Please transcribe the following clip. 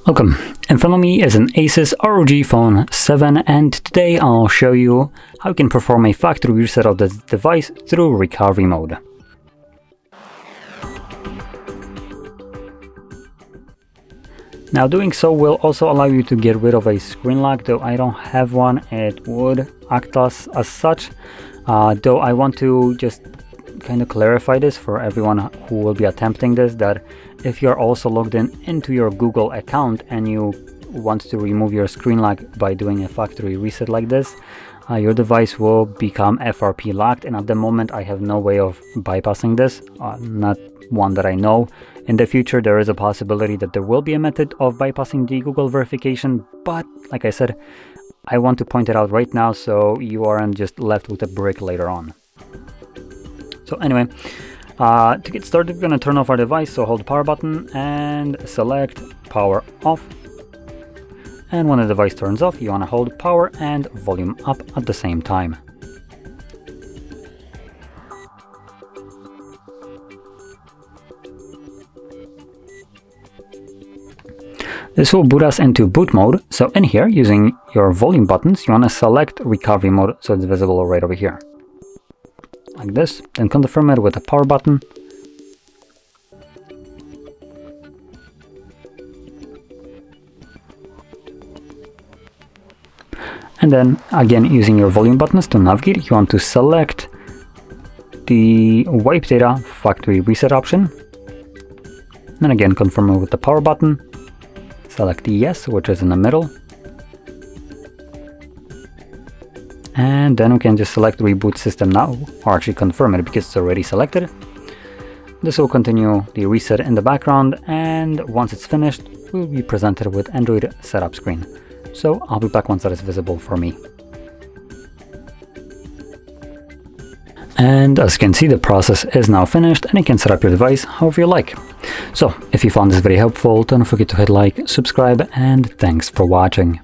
Welcome. In front of me is an ASUS ROG Phone 7, and today I'll show you how you can perform a factory reset of this device through recovery mode. Now, doing so will also allow you to get rid of a screen lock. Though I don't have one, it would act as such. Though I want to just kind of clarify this for everyone who will be attempting this, that if you're also logged into your Google account and you want to remove your screen lock by doing a factory reset like this, your device will become FRP locked, and at the moment I have no way of bypassing this, not one that I know. In the future there is a possibility that there will be a method of bypassing the Google verification, but like I said, I want to point it out right now so you aren't just left with a brick later on. So anyway, to get started, we're going to turn off our device, so hold the power button and select power off. And when the device turns off, you want to hold power and volume up at the same time. This will boot us into boot mode. So in here, using your volume buttons, you want to select recovery mode so it's visible right over here. Like this, then confirm it with the power button. And then again, using your volume buttons to navigate, you want to select the wipe data factory reset option. Then again, confirm it with the power button. Select yes, which is in the middle. And then we can just select reboot system now, or actually confirm it because it's already selected. This will continue the reset in the background, and once it's finished, we'll be presented with Android setup screen. So I'll be back once that is visible for me. And as you can see, the process is now finished and you can set up your device however you like. So if you found this video helpful, don't forget to hit like, subscribe, and thanks for watching.